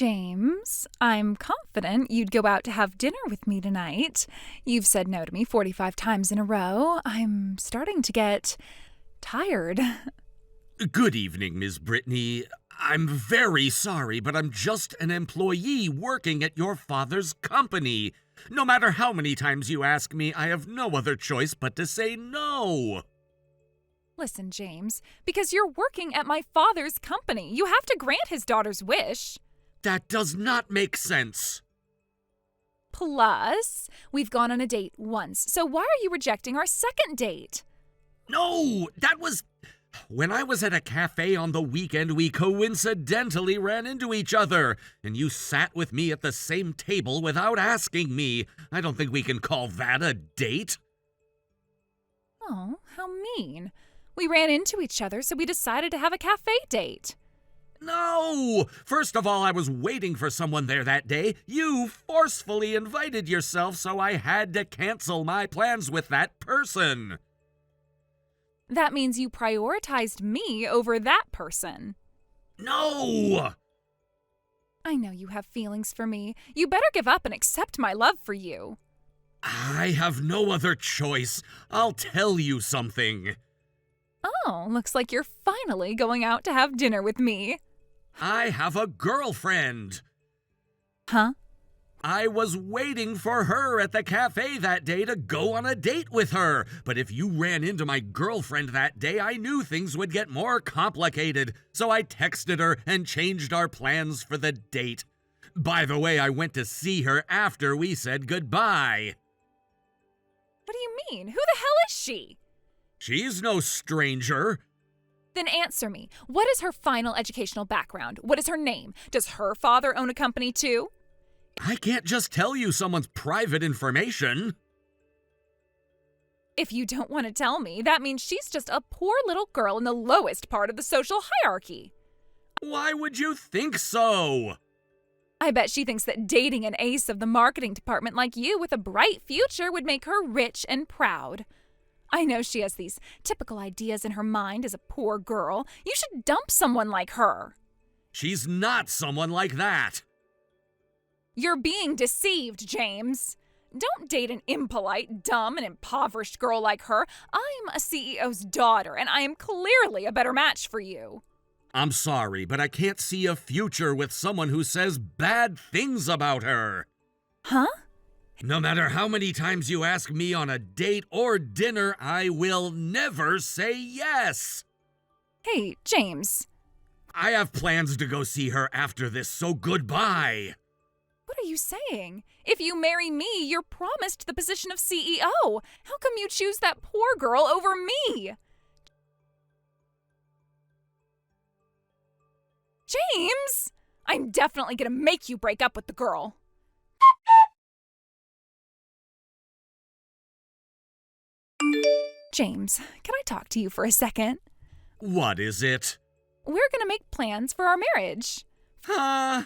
James, I'm confident you'd go out to have dinner with me tonight. You've said no to me 45 times in a row. I'm starting to get tired. Good evening, Ms. Brittany. I'm very sorry, but I'm just an employee working at your father's company. No matter how many times you ask me, I have no other choice but to say no. Listen, James, because you're working at my father's company, you have to grant his daughter's wish. That does not make sense. Plus, we've gone on a date once, so why are you rejecting our second date? No, that was... When I was at a cafe on the weekend, we coincidentally ran into each other, and you sat with me at the same table without asking me. I don't think we can call that a date. Oh, how mean. We ran into each other, so we decided to have a cafe date. No! First of all, I was waiting for someone there that day. You forcefully invited yourself, so I had to cancel my plans with that person. That means you prioritized me over that person. No! I know you have feelings for me. You better give up and accept my love for you. I have no other choice. I'll tell you something. Oh, looks like you're finally going out to have dinner with me. I have a girlfriend. Huh? I was waiting for her at the cafe that day to go on a date with her. But if you ran into my girlfriend that day, I knew things would get more complicated. So I texted her and changed our plans for the date. By the way, I went to see her after we said goodbye. What do you mean? Who the hell is she? She's no stranger. Then answer me. What is her final educational background? What is her name? Does her father own a company too? I can't just tell you someone's private information. If you don't want to tell me, that means she's just a poor little girl in the lowest part of the social hierarchy. Why would you think so? I bet she thinks that dating an ace of the marketing department like you with a bright future would make her rich and proud. I know she has these typical ideas in her mind as a poor girl. You should dump someone like her. She's not someone like that. You're being deceived, James. Don't date an impolite, dumb, and impoverished girl like her. I'm a CEO's daughter, and I am clearly a better match for you. I'm sorry, but I can't see a future with someone who says bad things about her. Huh? No matter how many times you ask me on a date or dinner, I will never say yes. Hey, James. I have plans to go see her after this, so goodbye. What are you saying? If you marry me, you're promised the position of CEO. How come you choose that poor girl over me? James! I'm definitely gonna make you break up with the girl. James, can I talk to you for a second? What is it? We're gonna make plans for our marriage. Huh?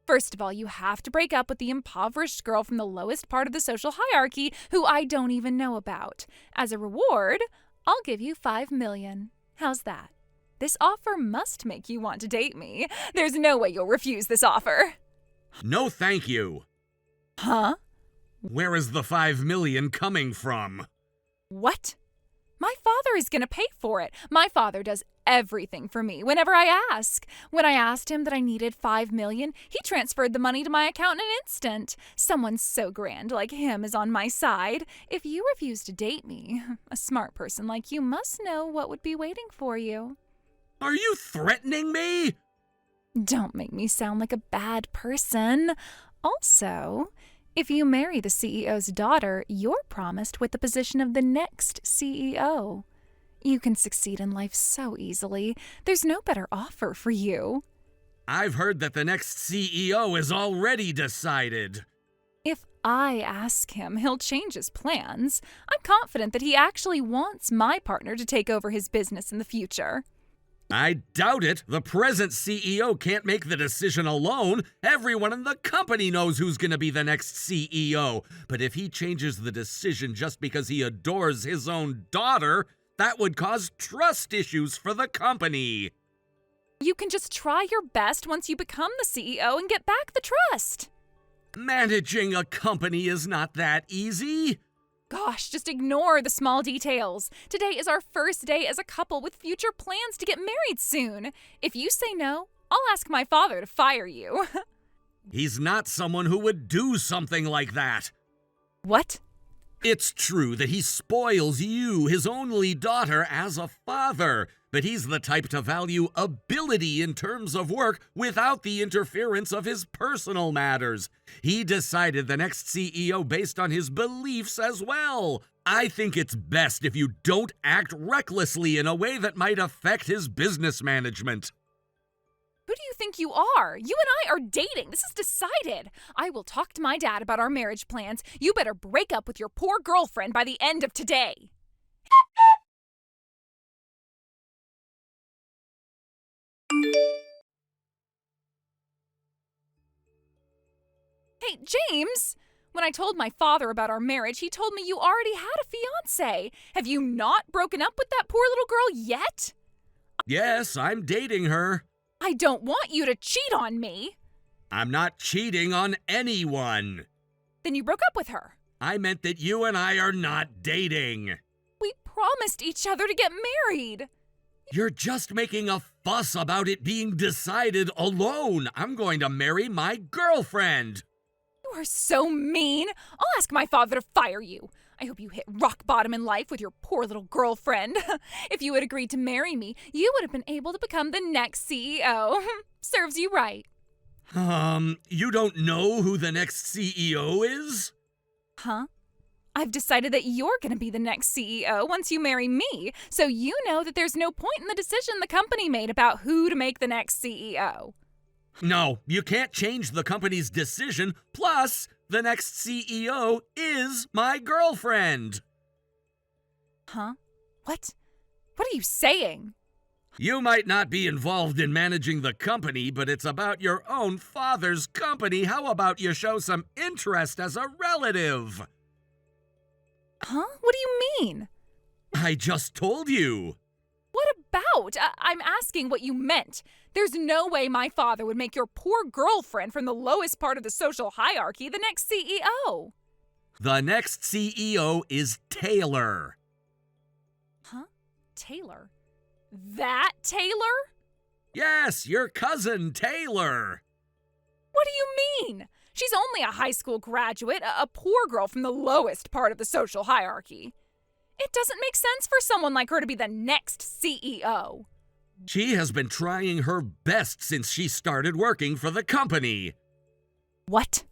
First of all, you have to break up with the impoverished girl from the lowest part of the social hierarchy who I don't even know about. As a reward, I'll give you $5 million. How's that? This offer must make you want to date me. There's no way you'll refuse this offer. No, thank you. Huh? Where is the $5 million coming from? What? My father is going to pay for it. My father does everything for me whenever I ask. When I asked him that I needed $5 million, he transferred the money to my account in an instant. Someone so grand like him is on my side. If you refuse to date me, a smart person like you must know what would be waiting for you. Are you threatening me? Don't make me sound like a bad person. Also, if you marry the CEO's daughter, you're promised with the position of the next CEO. You can succeed in life so easily. There's no better offer for you. I've heard that the next CEO is already decided. If I ask him, he'll change his plans. I'm confident that he actually wants my partner to take over his business in the future. I doubt it. The present CEO can't make the decision alone. Everyone in the company knows who's going to be the next CEO. But if he changes the decision just because he adores his own daughter, that would cause trust issues for the company. You can just try your best once you become the CEO and get back the trust. Managing a company is not that easy. Gosh, just ignore the small details. Today is our first day as a couple with future plans to get married soon. If you say no, I'll ask my father to fire you. He's not someone who would do something like that. What? It's true that he spoils you, his only daughter, as a father, but he's the type to value ability in terms of work without the interference of his personal matters. He decided the next CEO based on his beliefs as well. I think it's best if you don't act recklessly in a way that might affect his business management. Who do you think you are? You and I are dating. This is decided. I will talk to my dad about our marriage plans. You better break up with your poor girlfriend by the end of today. Hey, James! When I told my father about our marriage, he told me you already had a fiancé. Have you not broken up with that poor little girl yet? Yes, I'm dating her. I don't want you to cheat on me. I'm not cheating on anyone. Then you broke up with her. I meant that you and I are not dating. We promised each other to get married. You're just making a fuss about it being decided alone. I'm going to marry my girlfriend. You are so mean. I'll ask my father to fire you. I hope you hit rock bottom in life with your poor little girlfriend. If you had agreed to marry me, you would have been able to become the next CEO. Serves you right. You don't know who the next CEO is? Huh? I've decided that you're going to be the next CEO once you marry me, so you know that there's no point in the decision the company made about who to make the next CEO. No, you can't change the company's decision. Plus, the next CEO is my girlfriend. Huh? What? What are you saying? You might not be involved in managing the company, but it's about your own father's company. How about you show some interest as a relative? Huh? What do you mean? I just told you. What about? I'm asking what you meant. There's no way my father would make your poor girlfriend from the lowest part of the social hierarchy the next CEO. The next CEO is Taylor. Huh? Taylor? That Taylor? Yes, your cousin Taylor. What do you mean? She's only a high school graduate, a poor girl from the lowest part of the social hierarchy. It doesn't make sense for someone like her to be the next CEO. She has been trying her best since she started working for the company. What?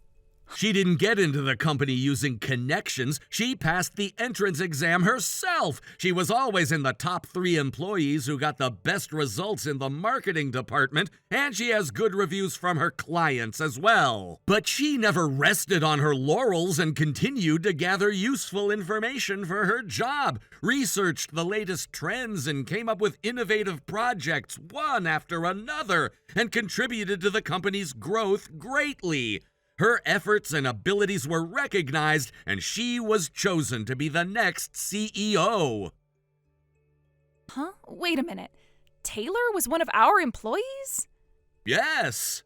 She didn't get into the company using connections. She passed the entrance exam herself. She was always in the top 3 employees who got the best results in the marketing department, and she has good reviews from her clients as well. But she never rested on her laurels and continued to gather useful information for her job, researched the latest trends, and came up with innovative projects one after another, and contributed to the company's growth greatly. Her efforts and abilities were recognized, and she was chosen to be the next CEO. Huh? Wait a minute. Taylor was one of our employees? Yes.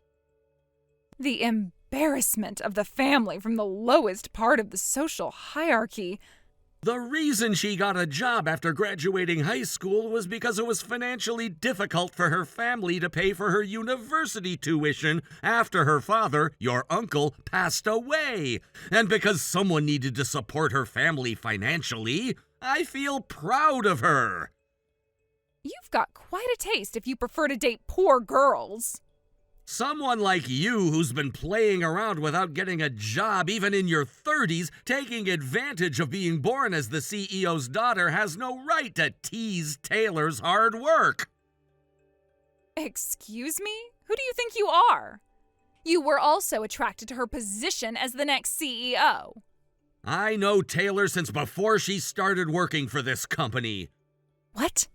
The embarrassment of the family from the lowest part of the social hierarchy. The reason she got a job after graduating high school was because it was financially difficult for her family to pay for her university tuition after her father, your uncle, passed away. And because someone needed to support her family financially, I feel proud of her. You've got quite a taste if you prefer to date poor girls. Someone like you who's been playing around without getting a job even in your 30s, taking advantage of being born as the CEO's daughter, has no right to tease Taylor's hard work. Excuse me? Who do you think you are? You were also attracted to her position as the next CEO. I know Taylor since before she started working for this company. What?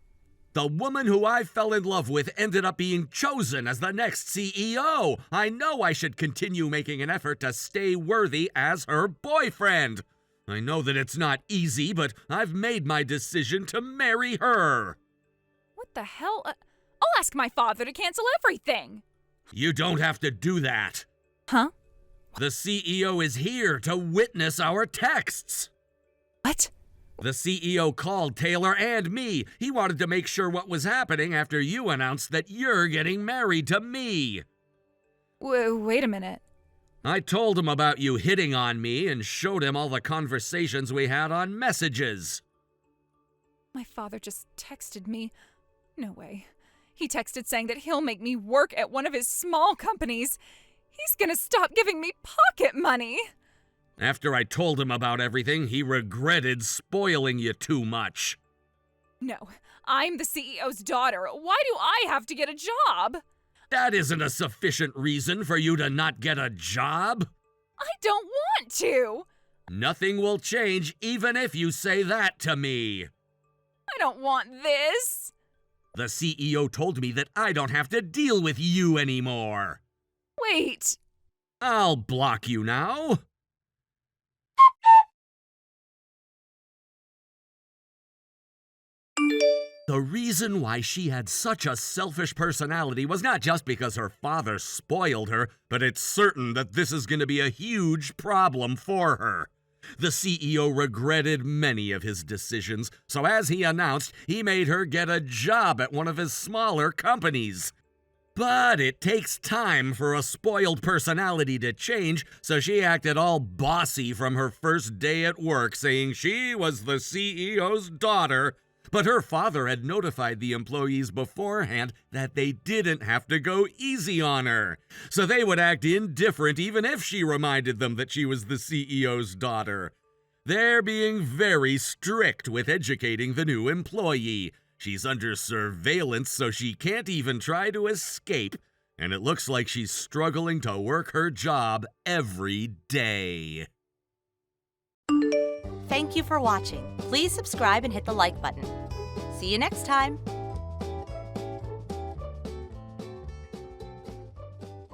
The woman who I fell in love with ended up being chosen as the next CEO. I know I should continue making an effort to stay worthy as her boyfriend. I know that it's not easy, but I've made my decision to marry her. What the hell? I'll ask my father to cancel everything. You don't have to do that. Huh? The CEO is here to witness our texts. What? The CEO called Taylor and me. He wanted to make sure what was happening after you announced that you're getting married to me. Wait a minute. I told him about you hitting on me and showed him all the conversations we had on messages. My father just texted me. No way. He texted saying that he'll make me work at one of his small companies. He's gonna stop giving me pocket money. After I told him about everything, he regretted spoiling you too much. No, I'm the CEO's daughter. Why do I have to get a job? That isn't a sufficient reason for you to not get a job. I don't want to. Nothing will change even if you say that to me. I don't want this. The CEO told me that I don't have to deal with you anymore. Wait. I'll block you now. The reason why she had such a selfish personality was not just because her father spoiled her, but it's certain that this is going to be a huge problem for her. The CEO regretted many of his decisions, so as he announced, he made her get a job at one of his smaller companies. But it takes time for a spoiled personality to change, so she acted all bossy from her first day at work, saying she was the CEO's daughter. But her father had notified the employees beforehand that they didn't have to go easy on her, so they would act indifferent even if she reminded them that she was the CEO's daughter. They're being very strict with educating the new employee. She's under surveillance, so she can't even try to escape, and it looks like she's struggling to work her job every day. Thank you for watching. Please subscribe and hit the like button. See you next time.